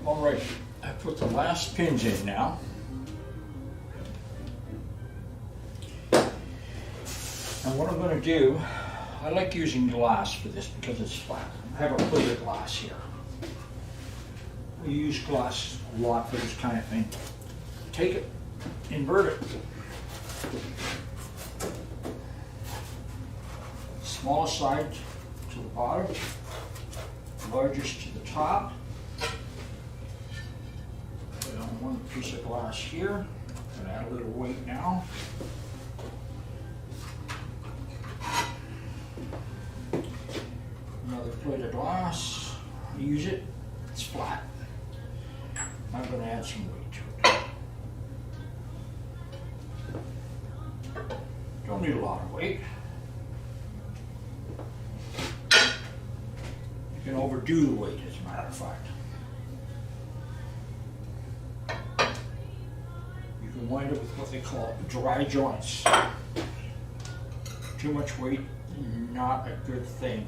All right, I put the last pins in now. And what I'm going to do, I like using glass for this because it's flat. I have a clear glass here. We use glass a lot for this kind of thing. Take it, invert it. Smallest side to the bottom, largest to the top. Put on one piece of glass here, and add a little weight now. Another plate of glass, use it, it's flat. I'm going to add some weight to it. Don't need a lot of weight. You can overdo the weight, as a matter of fact. You can wind up with what they call dry joints. Too much weight, not a good thing.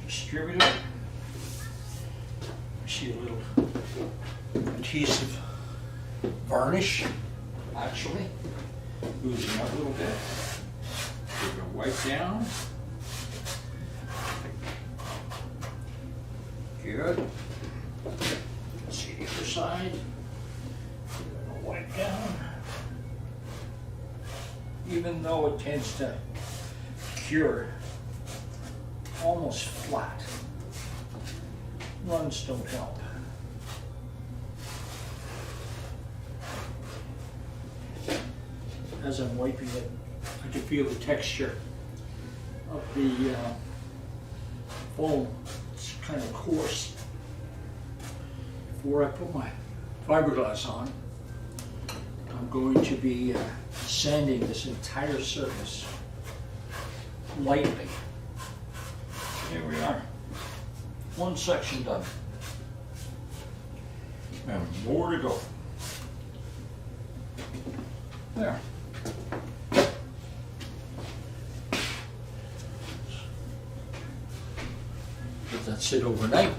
Distribute it. I see a little adhesive varnish, actually, oozing up a little bit. We're going to wipe down. Good. Let's see the other side. We're going to wipe down. Even though it tends to cure almost flat, runs don't help. As I'm wiping it, I can feel the texture of the foam. It's kind of coarse. Before I put my fiberglass on, I'm going to be sanding this entire surface lightly. Here we are. One section done. And more to go. There. Let that sit overnight.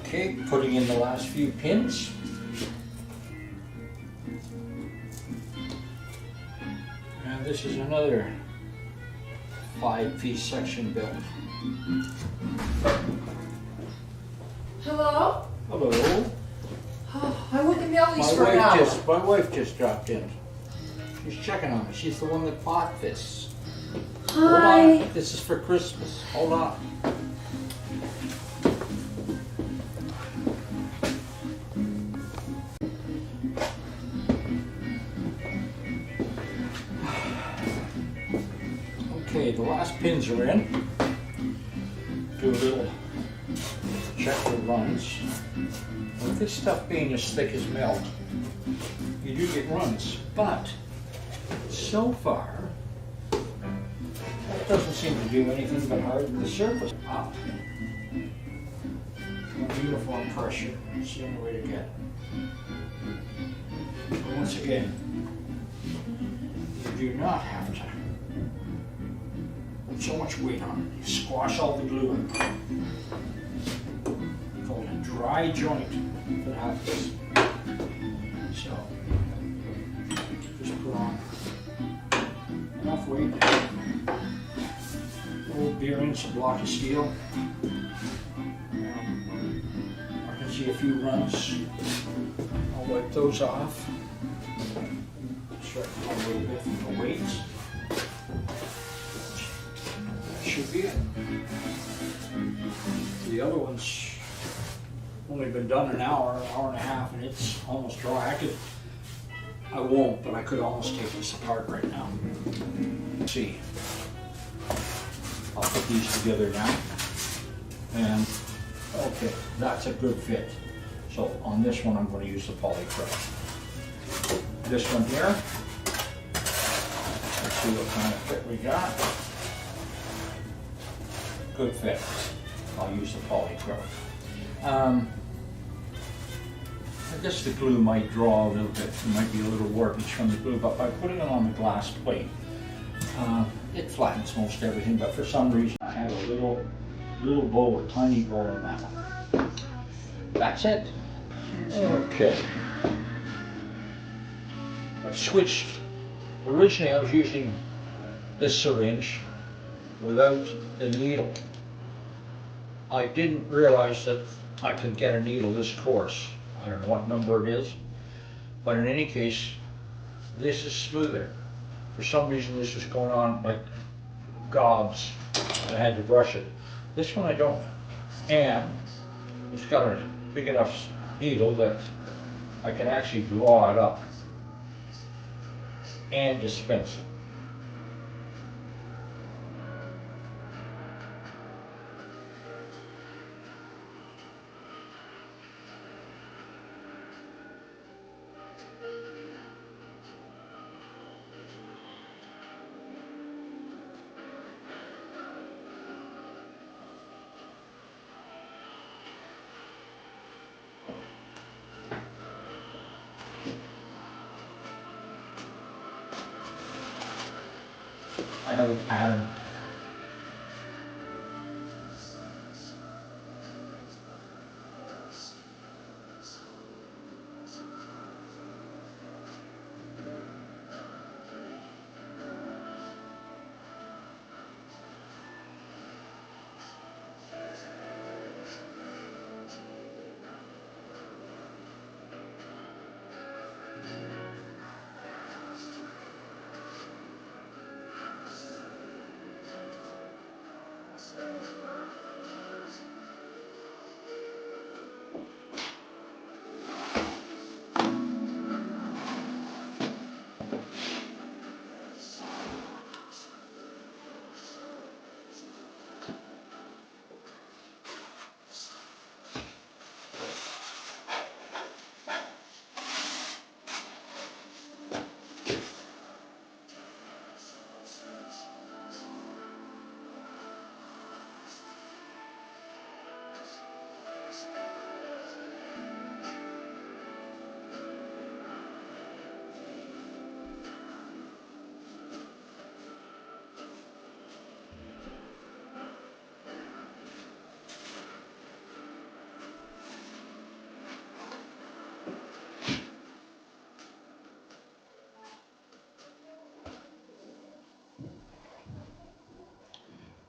Okay, putting in the last few pins. And this is another 5-piece section built. Hello? Hello. Oh, I wouldn't mail these for an hour. My wife just dropped in. She's checking on me. She's the one that bought this. Hi. Hold on. This is for Christmas. Hold on. Okay, the last pins are in. Do a little check the runs. With this stuff being as thick as milk, you do get runs, but so far, that doesn't seem to do anything but harden the surface up. Uniform pressure, it's the only way to get it. But once again, you do not have to put so much weight on it. You squash all the glue in. It's called a dry joint that happens. So, just put on enough weight. Old bearings, a block of steel. I can see a few runs. I'll wipe those off. Start a little bit from the weights. That should be it. The other one's only been done an hour and a half, and it's almost dry. I won't, but I could almost take this apart right now. Let's see. I'll put these together now. And okay, that's a good fit. So on this one, I'm going to use the polycryl. This one here, let's see what kind of fit we got. Good fit. I'll use the polycryl. I guess the glue might draw a little bit. There might be a little warpage from the glue, but by putting it on the glass plate, it flattens most everything. But for some reason, I have a little little bowl, a tiny bowl on that one. That's it. Okay. I've switched. Originally I was using this syringe without the needle. I didn't realize that I could get a needle this coarse. I don't know what number it is, but in any case, this is smoother. For some reason this was going on like gobs, and I had to brush it. This one I don't. And it's got a big enough needle that I can actually draw it up and dispense it. I have a pattern.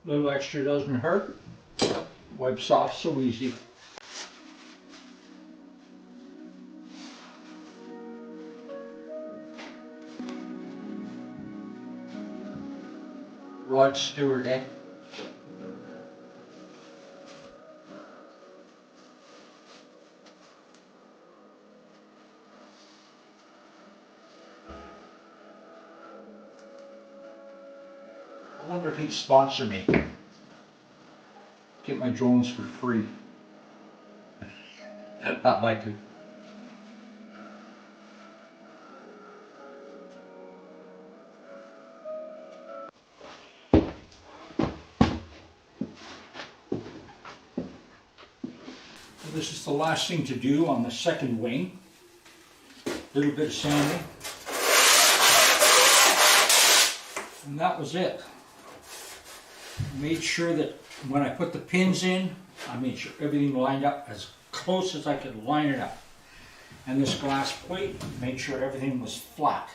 A little extra doesn't hurt. Wipes off so easy. Rod Stewart, eh? I wonder if he'd sponsor me. Get my drones for free. Not likely. This is the last thing to do on the second wing. A little bit of sanding. And that was it. Made sure that when I put the pins in, I made sure everything lined up as close as I could line it up. And this glass plate, made sure everything was flat.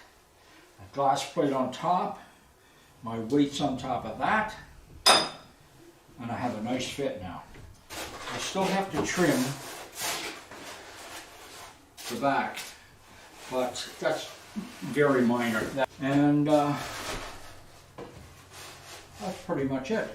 A glass plate on top, my weight's on top of that, and I have a nice fit now. I still have to trim the back, but that's very minor. And that's pretty much it.